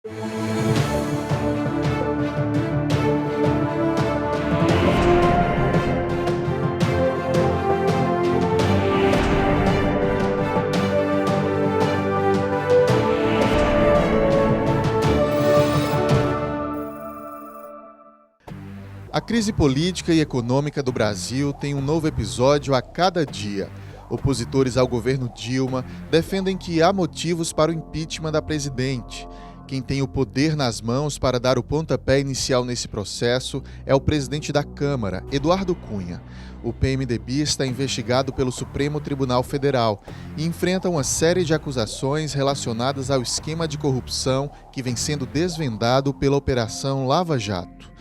A crise política e econômica do Brasil tem um novo episódio a cada dia. Opositores ao governo Dilma defendem que há motivos para o impeachment da presidente. Quem tem o poder nas mãos para dar o pontapé inicial nesse processo é o presidente da Câmara, Eduardo Cunha. O PMDB está investigado pelo Supremo Tribunal Federal e enfrenta uma série de acusações relacionadas ao esquema de corrupção que vem sendo desvendado pela Operação Lava Jato.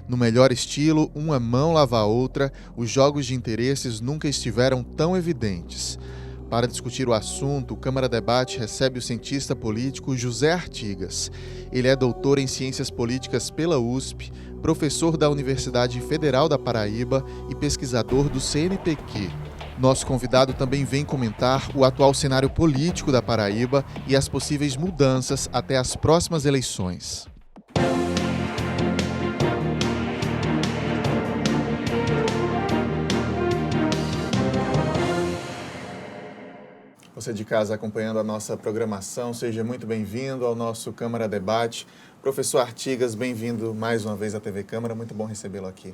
No melhor estilo, uma mão lava a outra, os jogos de interesses nunca estiveram tão evidentes. Para discutir o assunto, o Câmara Debate recebe o cientista político José Artigas. Ele é doutor em Ciências Políticas pela USP, professor da Universidade Federal da Paraíba e pesquisador do CNPq. Nosso convidado também vem comentar o atual cenário político da Paraíba e as possíveis mudanças até as próximas eleições. Você de casa acompanhando a nossa programação, seja muito bem-vindo ao nosso Câmara Debate. Professor Artigas, bem-vindo mais uma vez à TV Câmara, muito bom recebê-lo aqui.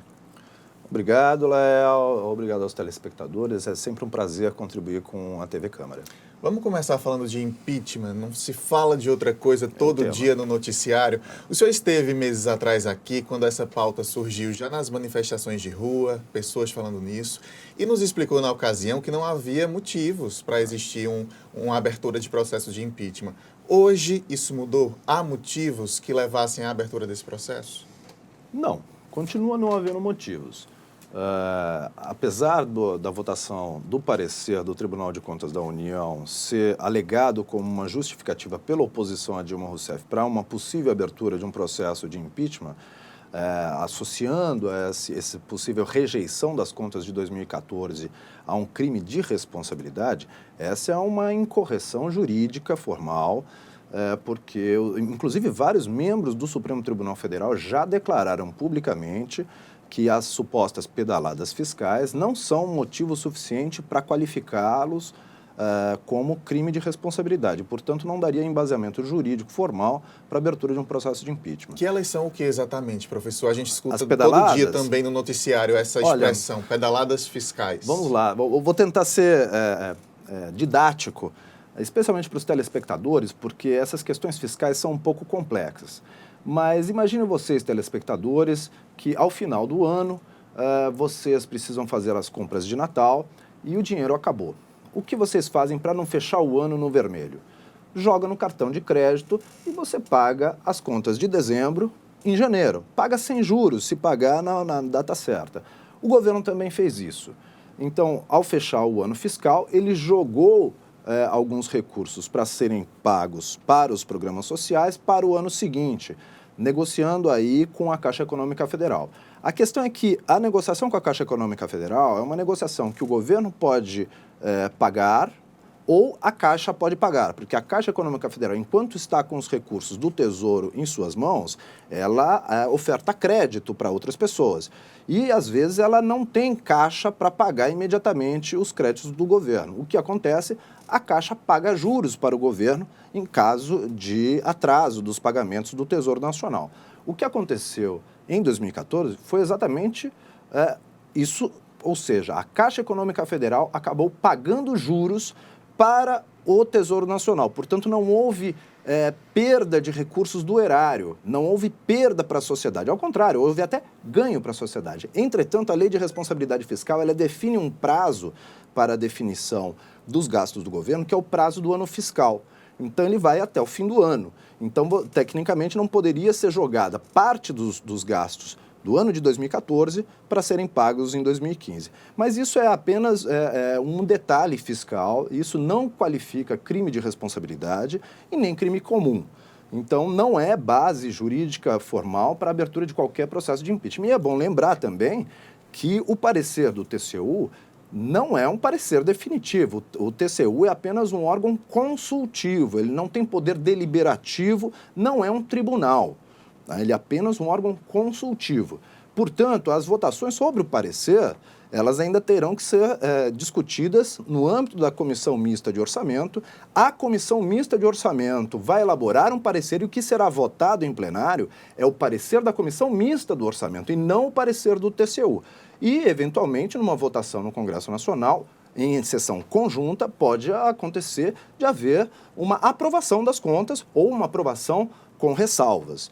Obrigado, Léo. Obrigado aos telespectadores. É sempre um prazer contribuir com a TV Câmara. Vamos começar falando de impeachment. Não se fala de outra coisa todo dia no noticiário. O senhor esteve meses atrás aqui, quando essa pauta surgiu, já nas manifestações de rua, pessoas falando nisso, e nos explicou na ocasião que não havia motivos para existir uma abertura de processo de impeachment. Hoje isso mudou? Há motivos que levassem à abertura desse processo? Não, continua não havendo motivos. Apesar da votação do parecer do Tribunal de Contas da União ser alegado como uma justificativa pela oposição a Dilma Rousseff para uma possível abertura de um processo de impeachment, associando essa possível rejeição das contas de 2014 a um crime de responsabilidade, essa é uma incorreção jurídica formal, porque, inclusive, vários membros do Supremo Tribunal Federal já declararam publicamente que as supostas pedaladas fiscais não são motivo suficiente para qualificá-los como crime de responsabilidade. Portanto, não daria embasamento jurídico formal para a abertura de um processo de impeachment. Que elas são o que exatamente, professor? A gente escuta todo dia também no noticiário essa expressão, pedaladas fiscais. Vamos lá, eu vou tentar ser didático, especialmente para os telespectadores, porque essas questões fiscais são um pouco complexas. Mas imagine vocês, telespectadores, que ao final do ano vocês precisam fazer as compras de Natal e o dinheiro acabou. O que vocês fazem para não fechar o ano no vermelho? Joga no cartão de crédito e você paga as contas de dezembro em janeiro. Paga sem juros, se pagar na data certa. O governo também fez isso. Então, ao fechar o ano fiscal, ele jogou alguns recursos para serem pagos para os programas sociais para o ano seguinte, negociando aí com a Caixa Econômica Federal. A questão é que a negociação com a Caixa Econômica Federal é uma negociação que o governo pode pagar ou a Caixa pode pagar, porque a Caixa Econômica Federal, enquanto está com os recursos do Tesouro em suas mãos, ela oferta crédito para outras pessoas. E, às vezes, ela não tem caixa para pagar imediatamente os créditos do governo. O que acontece? A Caixa paga juros para o governo em caso de atraso dos pagamentos do Tesouro Nacional. O que aconteceu em 2014 foi exatamente isso, ou seja, a Caixa Econômica Federal acabou pagando juros para o Tesouro Nacional. Portanto, não houve perda de recursos do erário, não houve perda para a sociedade. Ao contrário, houve até ganho para a sociedade. Entretanto, a Lei de Responsabilidade Fiscal, ela define um prazo para a definição dos gastos do governo, que é o prazo do ano fiscal. Então, ele vai até o fim do ano. Então, tecnicamente, não poderia ser jogada parte dos gastos do ano de 2014 para serem pagos em 2015. Mas isso é apenas um detalhe fiscal, isso não qualifica crime de responsabilidade e nem crime comum. Então, não é base jurídica formal para a abertura de qualquer processo de impeachment. E é bom lembrar também que o parecer do TCU não é um parecer definitivo. O TCU é apenas um órgão consultivo, ele não tem poder deliberativo, não é um tribunal. Tá? Ele é apenas um órgão consultivo. Portanto, as votações sobre o parecer, elas ainda terão que ser discutidas no âmbito da Comissão Mista de Orçamento. A Comissão Mista de Orçamento vai elaborar um parecer e o que será votado em plenário é o parecer da Comissão Mista do Orçamento e não o parecer do TCU. E, eventualmente, numa votação no Congresso Nacional, em sessão conjunta, pode acontecer de haver uma aprovação das contas ou uma aprovação com ressalvas.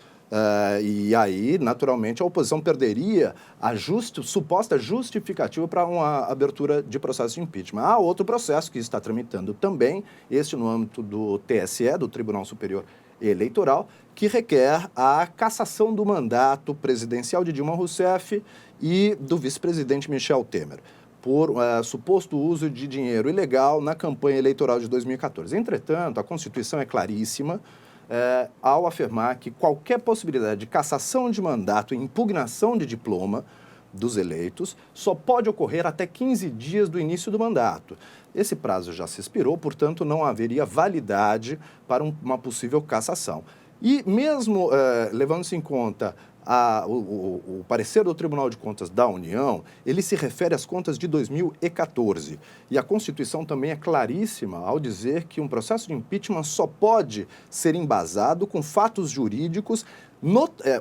E aí, naturalmente, a oposição perderia a suposta justificativa para uma abertura de processo de impeachment. Há outro processo que está tramitando também, este no âmbito do TSE, do Tribunal Superior Eleitoral, que requer a cassação do mandato presidencial de Dilma Rousseff e do vice-presidente Michel Temer, por suposto uso de dinheiro ilegal na campanha eleitoral de 2014. Entretanto, a Constituição é claríssima ao afirmar que qualquer possibilidade de cassação de mandato e impugnação de diploma dos eleitos só pode ocorrer até 15 dias do início do mandato. Esse prazo já se expirou, portanto, não haveria validade para uma possível cassação. E mesmo levando-se em conta o parecer do Tribunal de Contas da União, ele se refere às contas de 2014. E a Constituição também é claríssima ao dizer que um processo de impeachment só pode ser embasado com fatos jurídicos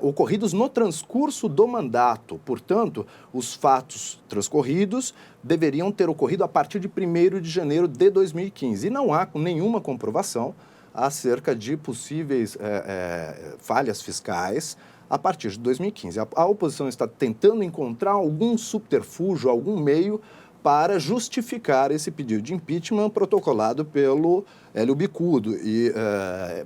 ocorridos no transcurso do mandato. Portanto, os fatos transcorridos deveriam ter ocorrido a partir de 1º de janeiro de 2015. E não há nenhuma comprovação acerca de possíveis falhas fiscais a partir de 2015. A oposição está tentando encontrar algum subterfúgio, algum meio para justificar esse pedido de impeachment protocolado pelo Hélio Bicudo.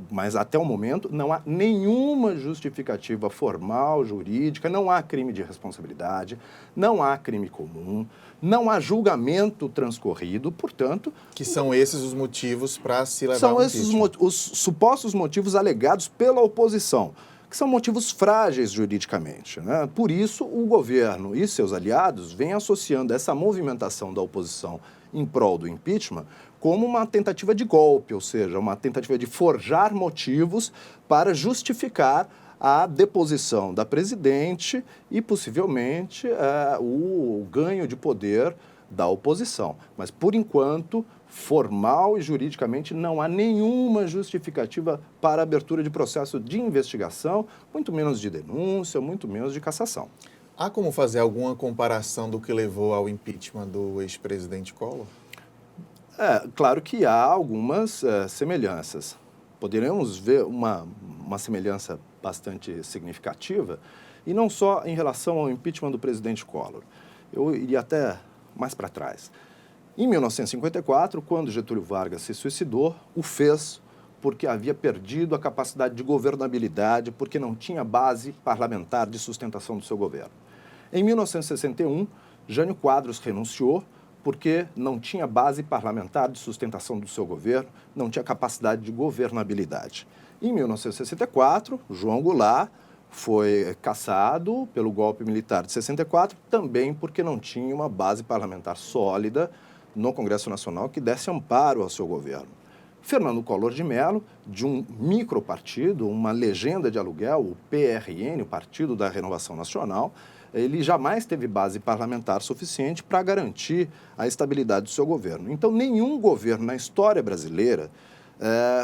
Mas até o momento não há nenhuma justificativa formal, jurídica, não há crime de responsabilidade, não há crime comum, não há julgamento transcorrido, portanto... Que são esses os motivos para se levar São ao esses impeachment. os supostos motivos alegados pela oposição, que são motivos frágeis juridicamente, né? Por isso, o governo e seus aliados vêm associando essa movimentação da oposição em prol do impeachment como uma tentativa de golpe, ou seja, uma tentativa de forjar motivos para justificar a deposição da presidente e, possivelmente, o ganho de poder da oposição. Mas, por enquanto, formal e juridicamente, não há nenhuma justificativa para a abertura de processo de investigação, muito menos de denúncia, muito menos de cassação. Há como fazer alguma comparação do que levou ao impeachment do ex-presidente Collor? Claro que há algumas semelhanças. Poderemos ver uma semelhança bastante significativa, e não só em relação ao impeachment do presidente Collor. Eu iria até mais para trás. Em 1954, quando Getúlio Vargas se suicidou, o fez porque havia perdido a capacidade de governabilidade, porque não tinha base parlamentar de sustentação do seu governo. Em 1961, Jânio Quadros renunciou porque não tinha base parlamentar de sustentação do seu governo, não tinha capacidade de governabilidade. Em 1964, João Goulart foi cassado pelo golpe militar de 64, também porque não tinha uma base parlamentar sólida no Congresso Nacional que desse amparo ao seu governo. Fernando Collor de Mello, de um micropartido, uma legenda de aluguel, o PRN, o Partido da Renovação Nacional, ele jamais teve base parlamentar suficiente para garantir a estabilidade do seu governo. Então, nenhum governo na história brasileira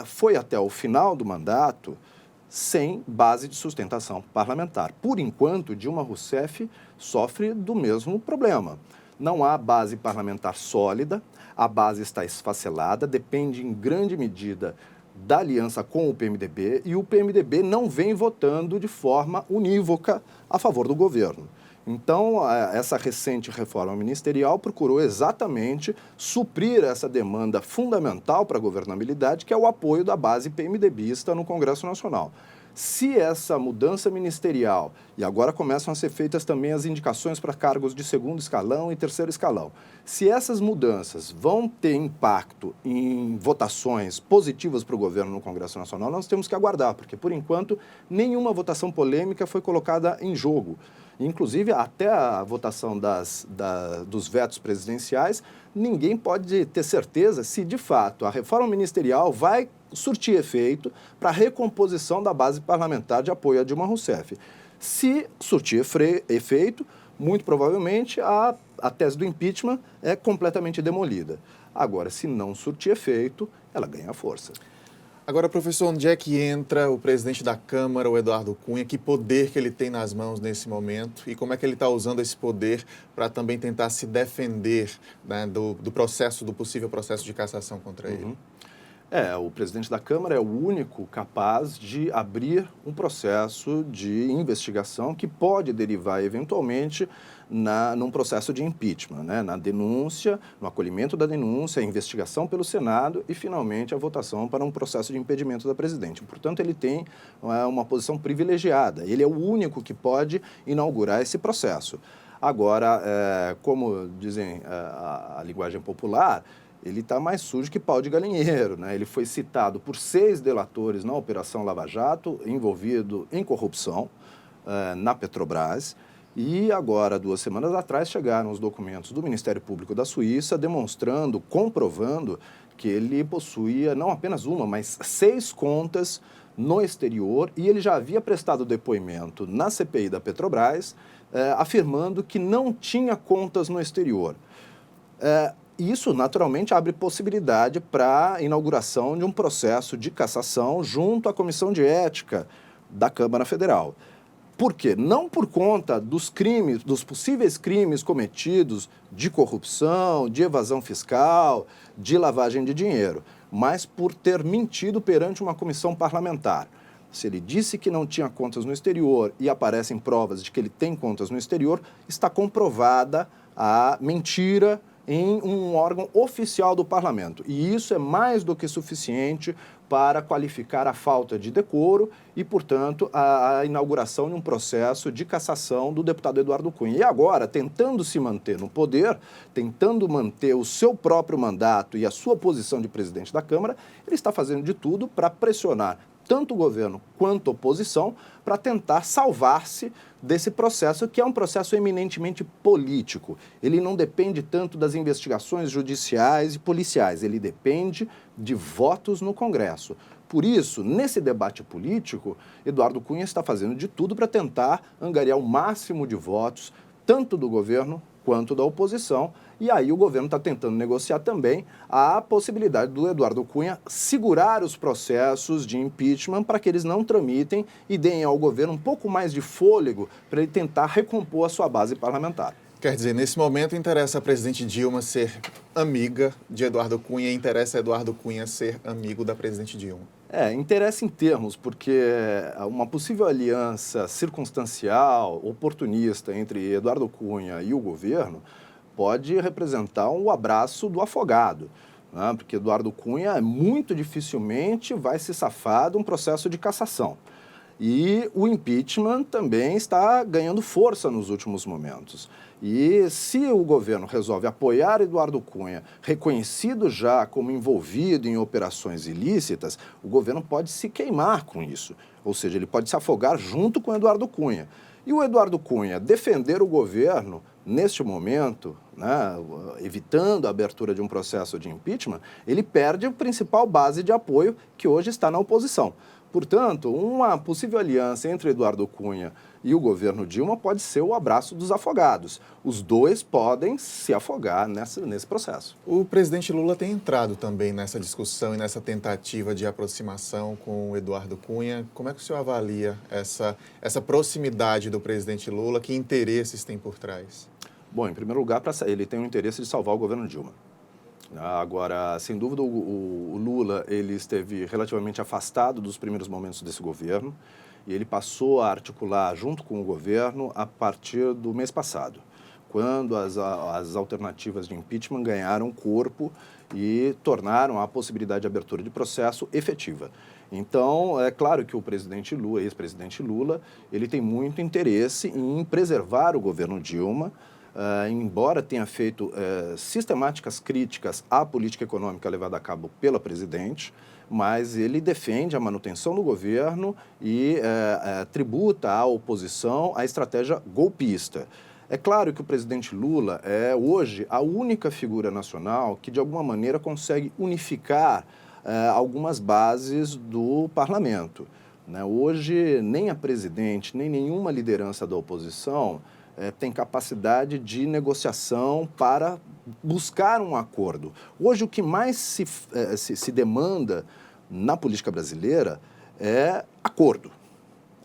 foi até o final do mandato sem base de sustentação parlamentar. Por enquanto, Dilma Rousseff sofre do mesmo problema. Não há base parlamentar sólida, a base está esfacelada, depende em grande medida da aliança com o PMDB, e o PMDB não vem votando de forma unívoca a favor do governo. Então, essa recente reforma ministerial procurou exatamente suprir essa demanda fundamental para a governabilidade, que é o apoio da base PMDBista no Congresso Nacional. Se essa mudança ministerial, e agora começam a ser feitas também as indicações para cargos de segundo escalão e terceiro escalão, se essas mudanças vão ter impacto em votações positivas para o governo no Congresso Nacional, nós temos que aguardar, porque, por enquanto, nenhuma votação polêmica foi colocada em jogo. Inclusive, até a votação dos vetos presidenciais, ninguém pode ter certeza se, de fato, a reforma ministerial vai surtir efeito para a recomposição da base parlamentar de apoio a Dilma Rousseff. Se surtir efeito, muito provavelmente a tese do impeachment é completamente demolida. Agora, se não surtir efeito, ela ganha força. Agora, professor, onde é que entra o presidente da Câmara, o Eduardo Cunha? Que poder que ele tem nas mãos nesse momento e como é que ele está usando esse poder para também tentar se defender, né, do possível processo de cassação contra ele? O presidente da Câmara é o único capaz de abrir um processo de investigação que pode derivar, eventualmente, num processo de impeachment, né? Na denúncia, no acolhimento da denúncia, a investigação pelo Senado e, finalmente, a votação para um processo de impedimento da presidente. Portanto, ele tem uma posição privilegiada. Ele é o único que pode inaugurar esse processo. Agora, como dizem a linguagem popular, ele está mais sujo que pau de galinheiro, né? Ele foi citado por 6 delatores na Operação Lava Jato, envolvido em corrupção na Petrobras. E agora, 2 semanas atrás, chegaram os documentos do Ministério Público da Suíça demonstrando, comprovando que ele possuía não apenas uma, mas 6 contas no exterior e ele já havia prestado depoimento na CPI da Petrobras, afirmando que não tinha contas no exterior. Isso, naturalmente, abre possibilidade para a inauguração de um processo de cassação junto à Comissão de Ética da Câmara Federal. Por quê? Não por conta dos crimes, dos possíveis crimes cometidos de corrupção, de evasão fiscal, de lavagem de dinheiro, mas por ter mentido perante uma comissão parlamentar. Se ele disse que não tinha contas no exterior e aparecem provas de que ele tem contas no exterior, está comprovada a mentira em um órgão oficial do parlamento. E isso é mais do que suficiente para qualificar a falta de decoro e, portanto, a inauguração de um processo de cassação do deputado Eduardo Cunha. E agora, tentando se manter no poder, tentando manter o seu próprio mandato e a sua posição de presidente da Câmara, ele está fazendo de tudo para pressionar tanto o governo quanto a oposição para tentar salvar-se desse processo, que é um processo eminentemente político. Ele não depende tanto das investigações judiciais e policiais, ele depende de votos no Congresso. Por isso, nesse debate político, Eduardo Cunha está fazendo de tudo para tentar angariar o máximo de votos, tanto do governo quanto da oposição, e aí o governo está tentando negociar também a possibilidade do Eduardo Cunha segurar os processos de impeachment para que eles não tramitem e deem ao governo um pouco mais de fôlego para ele tentar recompor a sua base parlamentar. Quer dizer, nesse momento interessa a presidente Dilma ser amiga de Eduardo Cunha e interessa a Eduardo Cunha ser amigo da presidente Dilma. Interessa em termos, porque uma possível aliança circunstancial, oportunista entre Eduardo Cunha e o governo pode representar um abraço do afogado, né? Porque Eduardo Cunha muito dificilmente vai se safar de um processo de cassação. E o impeachment também está ganhando força nos últimos momentos. E se o governo resolve apoiar Eduardo Cunha, reconhecido já como envolvido em operações ilícitas, o governo pode se queimar com isso. Ou seja, ele pode se afogar junto com Eduardo Cunha. E o Eduardo Cunha defender o governo neste momento, né, evitando a abertura de um processo de impeachment, ele perde a principal base de apoio que hoje está na oposição. Portanto, uma possível aliança entre Eduardo Cunha e o governo Dilma pode ser o abraço dos afogados. Os dois podem se afogar nesse processo. O presidente Lula tem entrado também nessa discussão e nessa tentativa de aproximação com o Eduardo Cunha. Como é que o senhor avalia essa proximidade do presidente Lula? Que interesses tem por trás? Bom, em primeiro lugar, ele tem o interesse de salvar o governo Dilma. Agora, sem dúvida, o Lula ele esteve relativamente afastado dos primeiros momentos desse governo e ele passou a articular junto com o governo a partir do mês passado, quando as alternativas de impeachment ganharam corpo e tornaram a possibilidade de abertura de processo efetiva. Então, é claro que o presidente Lula, ex-presidente Lula, ele tem muito interesse em preservar o governo Dilma, embora tenha feito sistemáticas críticas à política econômica levada a cabo pela presidente, mas ele defende a manutenção do governo e tributa à oposição a estratégia golpista. É claro que o presidente Lula é hoje a única figura nacional que de alguma maneira consegue unificar algumas bases do parlamento. Hoje, nem a presidente, nem nenhuma liderança da oposição tem capacidade de negociação para buscar um acordo. Hoje, o que mais se demanda na política brasileira é acordo.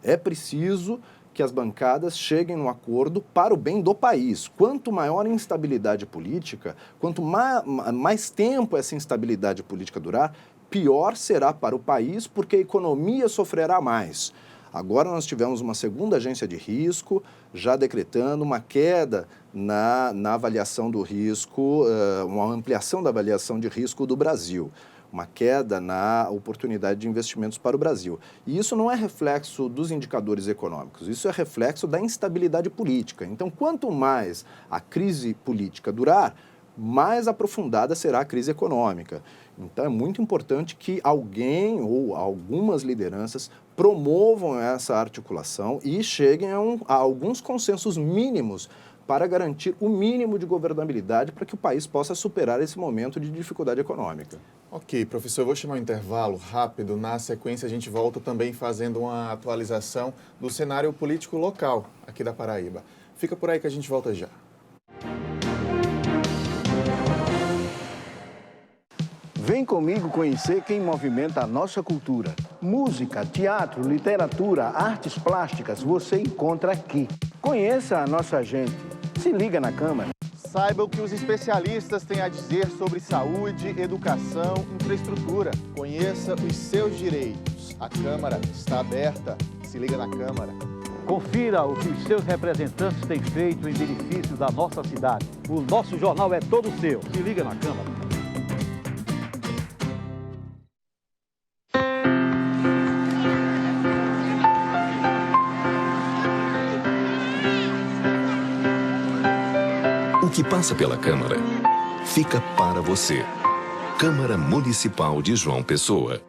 É preciso que as bancadas cheguem num acordo para o bem do país. Quanto maior a instabilidade política, quanto mais tempo essa instabilidade política durar, pior será para o país, porque a economia sofrerá mais. Agora nós tivemos uma segunda agência de risco, já decretando uma queda na avaliação do risco, uma ampliação da avaliação de risco do Brasil, uma queda na oportunidade de investimentos para o Brasil. E isso não é reflexo dos indicadores econômicos, isso é reflexo da instabilidade política. Então, quanto mais a crise política durar, mais aprofundada será a crise econômica. Então, é muito importante que alguém ou algumas lideranças promovam essa articulação e cheguem a alguns consensos mínimos para garantir o mínimo de governabilidade para que o país possa superar esse momento de dificuldade econômica. Ok, professor, eu vou chamar um intervalo rápido. Na sequência, a gente volta também fazendo uma atualização do cenário político local aqui da Paraíba. Fica por aí que a gente volta já. Vem comigo conhecer quem movimenta a nossa cultura. Música, teatro, literatura, artes plásticas, você encontra aqui. Conheça a nossa gente. Se liga na Câmara. Saiba o que os especialistas têm a dizer sobre saúde, educação, infraestrutura. Conheça os seus direitos. A Câmara está aberta. Se liga na Câmara. Confira o que os seus representantes têm feito em benefício da nossa cidade. O nosso jornal é todo seu. Se liga na Câmara. O que passa pela Câmara fica para você. Câmara Municipal de João Pessoa.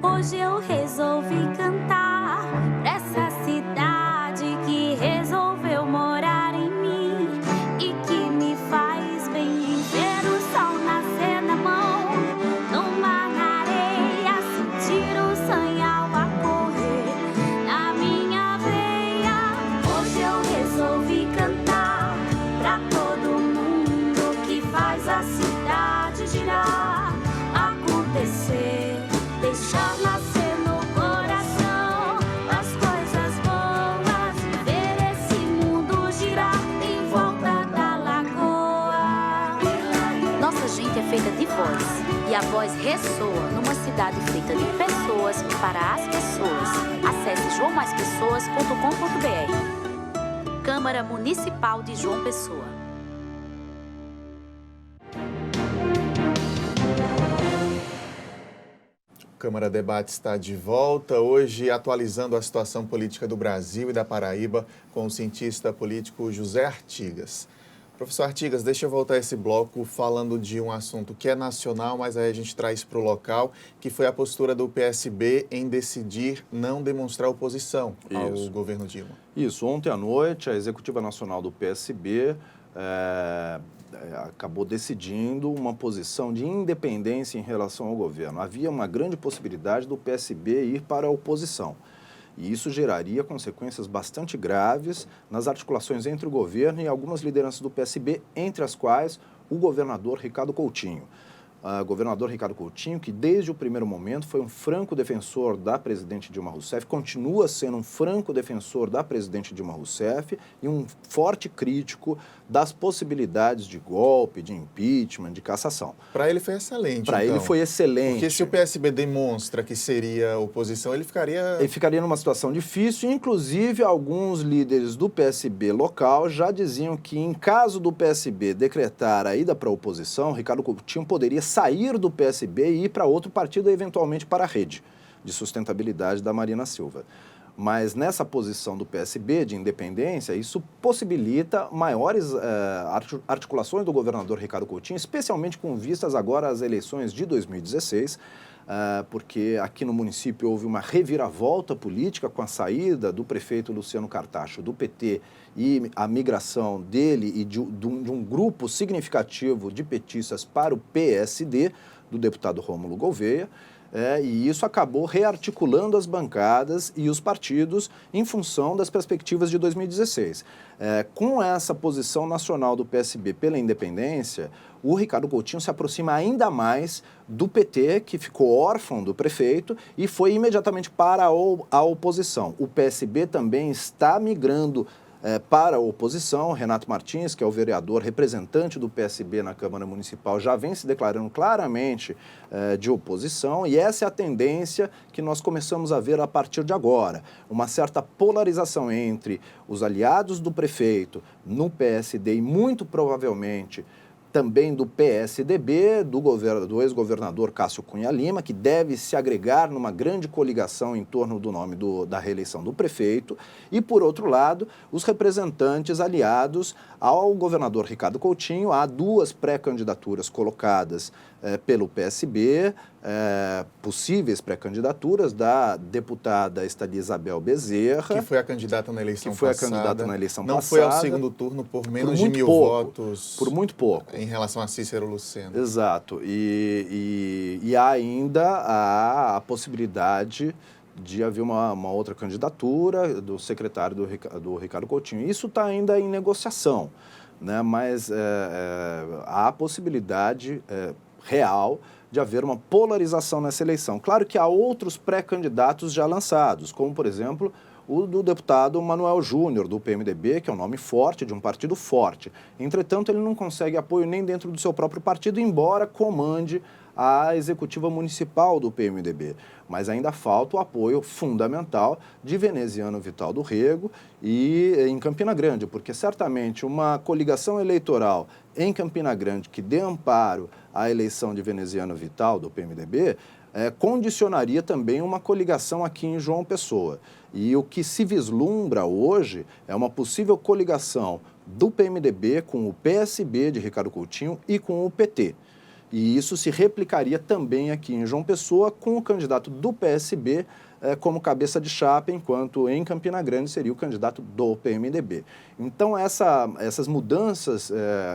Hoje eu resolvi cantar pra essa cidade que resolveu morar em mim e que me faz bem ver o sol nascer na mão, no mar, na areia, sentir o sanhal a correr na minha veia. Hoje eu resolvi cantar pra todo mundo que faz a cidade girar, acontecer, deixar nascer no coração as coisas boas, ver esse mundo girar em volta da lagoa. Nossa gente é feita de voz e a voz ressoa numa cidade feita de pessoas para as pessoas. Acesse joamaspessoas.com.br. Câmara Municipal de João Pessoa. Câmara Debate está de volta, hoje atualizando a situação política do Brasil e da Paraíba com o cientista político José Artigas. Professor Artigas, deixa eu voltar esse bloco falando de um assunto que é nacional, mas aí a gente traz para o local, que foi a postura do PSB em decidir não demonstrar oposição ao governo Dilma. Isso, ontem à noite a Executiva Nacional do PSB acabou decidindo uma posição de independência em relação ao governo. Havia uma grande possibilidade do PSB ir para a oposição. E isso geraria consequências bastante graves nas articulações entre o governo e algumas lideranças do PSB, entre as quais o governador Ricardo Coutinho. Governador Ricardo Coutinho, que desde o primeiro momento foi um franco defensor da presidente Dilma Rousseff, continua sendo um franco defensor da presidente Dilma Rousseff e um forte crítico das possibilidades de golpe, de impeachment, de cassação. Para ele foi excelente. Para ele foi excelente. Porque se o PSB demonstra que seria oposição, ele ficaria numa situação difícil. Inclusive, alguns líderes do PSB local já diziam que, em caso do PSB decretar a ida para a oposição, Ricardo Coutinho poderia sair do PSB e ir para outro partido, eventualmente para a Rede de Sustentabilidade da Marina Silva. Mas nessa posição do PSB de independência, isso possibilita maiores articulações do governador Ricardo Coutinho, especialmente com vistas agora às eleições de 2016, porque aqui no município houve uma reviravolta política com a saída do prefeito Luciano Cartacho do PT e a migração dele e de um grupo significativo de petistas para o PSD, do deputado Rômulo Gouveia. E isso acabou rearticulando as bancadas e os partidos em função das perspectivas de 2016. Com essa posição nacional do PSB pela independência, o Ricardo Coutinho se aproxima ainda mais do PT, que ficou órfão do prefeito e foi imediatamente para a oposição. O PSB também está migrando para a oposição. Renato Martins, que é o vereador representante do PSB na Câmara Municipal, já vem se declarando claramente de oposição, e essa é a tendência que nós começamos a ver a partir de agora. Uma certa polarização entre os aliados do prefeito no PSD e, muito provavelmente, também do PSDB, do ex-governador Cássio Cunha Lima, que deve se agregar numa grande coligação em torno do nome da reeleição do prefeito, e, por outro lado, os representantes aliados ao governador Ricardo Coutinho. Há duas pré-candidaturas colocadas pelo PSB, possíveis pré-candidaturas da deputada Estalia Isabel Bezerra, que foi a candidata na eleição passada. Não passada. Foi ao segundo turno por menos de 1.000 votos. Por muito pouco. Em relação a Cícero Lucena. Exato. E há ainda a possibilidade de haver uma outra candidatura do secretário do Ricardo Coutinho. Isso está ainda em negociação, né? Mas há a possibilidade real de haver uma polarização nessa eleição. Claro que há outros pré-candidatos já lançados, como, por exemplo, o do deputado Manuel Júnior, do PMDB, que é um nome forte, de um partido forte. Entretanto, ele não consegue apoio nem dentro do seu próprio partido, embora comande a executiva municipal do PMDB. Mas ainda falta o apoio fundamental de Veneziano Vital do Rego e em Campina Grande, porque certamente uma coligação eleitoral em Campina Grande que dê amparo à eleição de Veneziano Vital do PMDB condicionaria também uma coligação aqui em João Pessoa. E o que se vislumbra hoje é uma possível coligação do PMDB com o PSB de Ricardo Coutinho e com o PT. E isso se replicaria também aqui em João Pessoa, com o candidato do PSB como cabeça de chapa, enquanto em Campina Grande seria o candidato do PMDB. Então, essas mudanças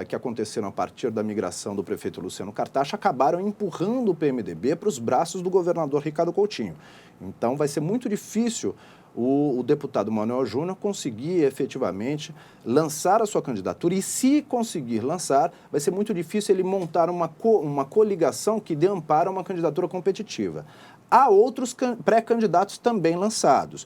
que aconteceram a partir da migração do prefeito Luciano Cartacho acabaram empurrando o PMDB para os braços do governador Ricardo Coutinho. Então, vai ser muito difícil o deputado Manuel Júnior conseguir efetivamente lançar a sua candidatura, e se conseguir lançar, vai ser muito difícil ele montar uma coligação que dê amparo a uma candidatura competitiva. Há outros pré-candidatos também lançados.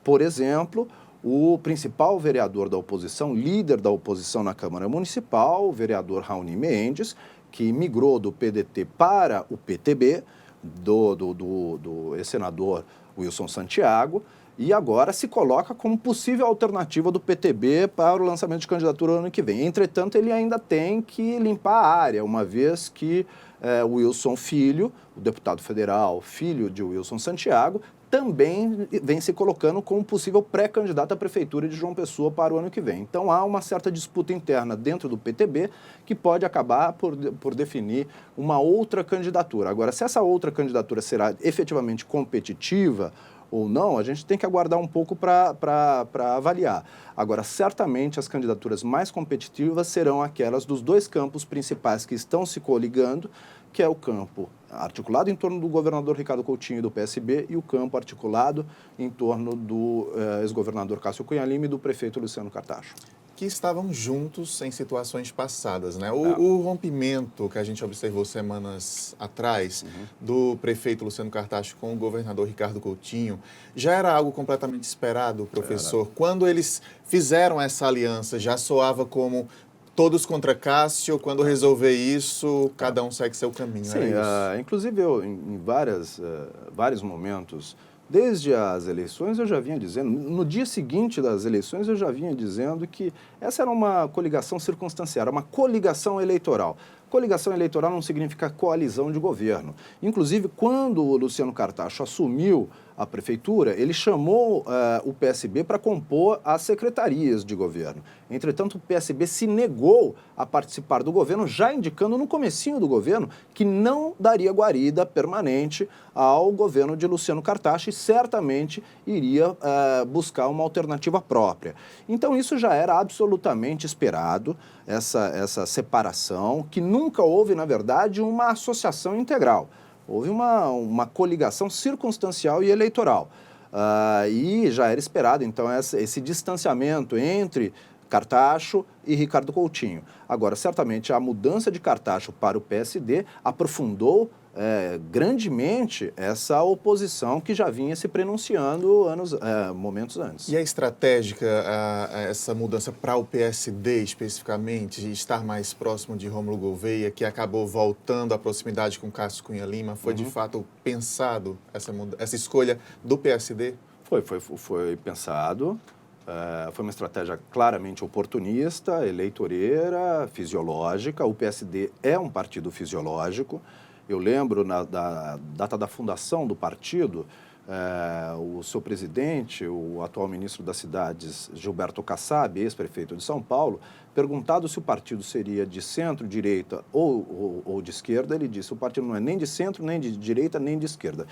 Por exemplo, o principal vereador da oposição, líder da oposição na Câmara Municipal, o vereador Raoni Mendes, que migrou do PDT para o PTB, do ex-senador Wilson Santiago, e agora se coloca como possível alternativa do PTB para o lançamento de candidatura no ano que vem. Entretanto, ele ainda tem que limpar a área, uma vez que o Wilson Filho, o deputado federal, filho de Wilson Santiago, também vem se colocando como possível pré-candidato à Prefeitura de João Pessoa para o ano que vem. Então, há uma certa disputa interna dentro do PTB que pode acabar por definir uma outra candidatura. Agora, se essa outra candidatura será efetivamente competitiva ou não, a gente tem que aguardar um pouco para avaliar. Agora, certamente as candidaturas mais competitivas serão aquelas dos dois campos principais que estão se coligando, que é o campo articulado em torno do governador Ricardo Coutinho do PSB e o campo articulado em torno do ex-governador Cássio Cunha Lima e do prefeito Luciano Cartacho. Que estavam juntos em situações passadas, né? O rompimento que a gente observou semanas atrás do prefeito Luciano Cartacho com o governador Ricardo Coutinho já era algo completamente esperado, professor. Quando eles fizeram essa aliança, já soava como todos contra Cássio, quando resolver isso, cada um segue seu caminho. Sim, inclusive eu, em vários momentos, desde as eleições eu já vinha dizendo, no dia seguinte das eleições eu já vinha dizendo que essa era uma coligação circunstancial, era uma coligação eleitoral. Coligação eleitoral não significa coalizão de governo. Inclusive, quando o Luciano Cartacho assumiu a prefeitura, ele chamou o PSB para compor as secretarias de governo. Entretanto, o PSB se negou a participar do governo, já indicando no comecinho do governo que não daria guarida permanente ao governo de Luciano Cartacho e certamente iria buscar uma alternativa própria. Então, isso já era absolutamente esperado, essa separação, que nunca houve, na verdade, uma associação integral. Houve uma coligação circunstancial e eleitoral. E já era esperado, então, esse distanciamento entre Cartacho e Ricardo Coutinho. Agora, certamente, a mudança de Cartacho para o PSD aprofundou grandemente essa oposição que já vinha se prenunciando momentos antes. E é estratégica essa mudança para o PSD especificamente, de estar mais próximo de Rômulo Gouveia, que acabou voltando à proximidade com Cássio Cunha Lima? Foi de fato pensado essa escolha do PSD? Foi pensado. Foi uma estratégia claramente oportunista, eleitoreira, fisiológica. O PSD é um partido fisiológico. Eu lembro, da data da fundação do partido, o seu presidente, o atual ministro das Cidades, Gilberto Kassab, ex-prefeito de São Paulo, perguntado se o partido seria de centro, direita ou de esquerda, ele disse: o partido não é nem de centro, nem de direita, nem de esquerda.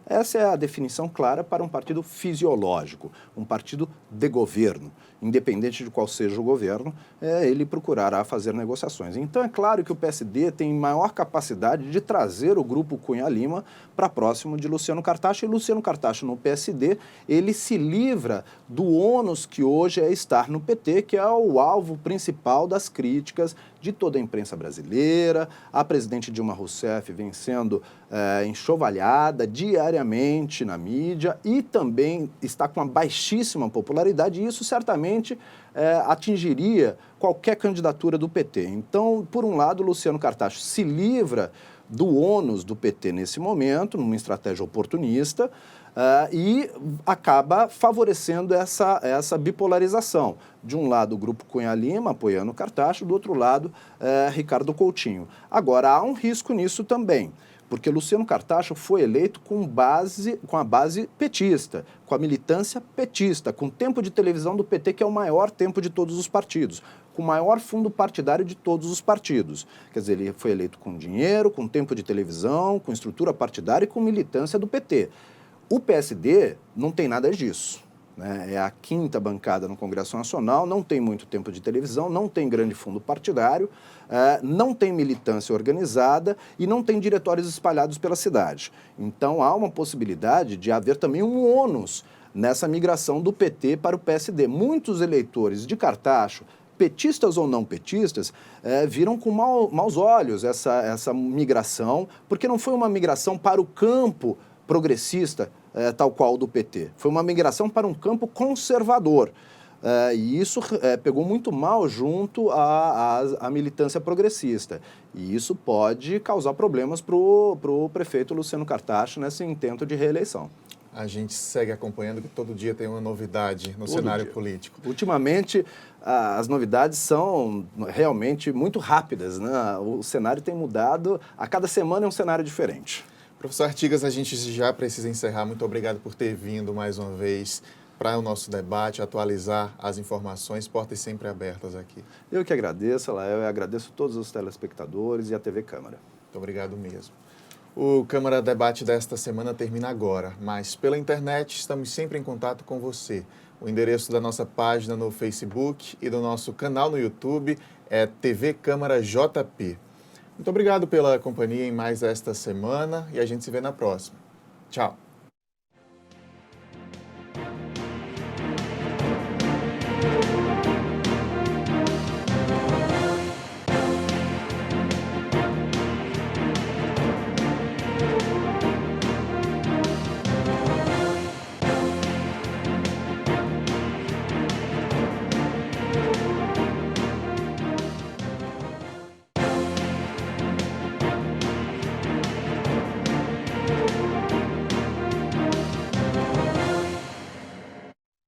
Essa é a definição clara para um partido fisiológico, um partido de governo. Independente de qual seja o governo, ele procurará fazer negociações. Então, é claro que o PSD tem maior capacidade de trazer o grupo Cunha Lima para próximo de Luciano Cartacho. E Luciano Cartacho, no PSD, ele se livra do ônus que hoje é estar no PT, que é o alvo principal das críticas de toda a imprensa brasileira. A presidente Dilma Rousseff vem sendo enxovalhada diariamente na mídia e também está com uma baixíssima popularidade, e isso certamente atingiria qualquer candidatura do PT. Então, por um lado, Luciano Cartacho se livra do ônus do PT nesse momento, numa estratégia oportunista, e acaba favorecendo essa bipolarização. De um lado, o grupo Cunha Lima apoiando Cartacho, do outro lado, Ricardo Coutinho. Agora, há um risco nisso também, porque Luciano Cartacho foi eleito com a base petista, com a militância petista, com o tempo de televisão do PT, que é o maior tempo de todos os partidos, com o maior fundo partidário de todos os partidos. Quer dizer, ele foi eleito com dinheiro, com tempo de televisão, com estrutura partidária e com militância do PT. O PSD não tem nada disso. É a quinta bancada no Congresso Nacional, não tem muito tempo de televisão, não tem grande fundo partidário, não tem militância organizada e não tem diretórios espalhados pela cidade. Então, há uma possibilidade de haver também um ônus nessa migração do PT para o PSD. Muitos eleitores de Cartacho, petistas ou não petistas, viram com maus olhos essa migração, porque não foi uma migração para o campo progressista, tal qual do PT. Foi uma migração para um campo conservador. E isso pegou muito mal junto à militância progressista. E isso pode causar problemas para o prefeito Luciano Cartacho nesse intento de reeleição. A gente segue acompanhando que todo dia tem uma novidade no cenário político. Ultimamente, as novidades são realmente muito rápidas, né? O cenário tem mudado, a cada semana é um cenário diferente. Professor Artigas, a gente já precisa encerrar. Muito obrigado por ter vindo mais uma vez para o nosso debate, atualizar as informações, portas sempre abertas aqui. Eu que agradeço, Lael, eu agradeço todos os telespectadores e a TV Câmara. Muito obrigado mesmo. O Câmara Debate desta semana termina agora, mas pela internet estamos sempre em contato com você. O endereço da nossa página no Facebook e do nosso canal no YouTube é TV Câmara JP. Muito obrigado pela companhia em mais esta semana e a gente se vê na próxima. Tchau!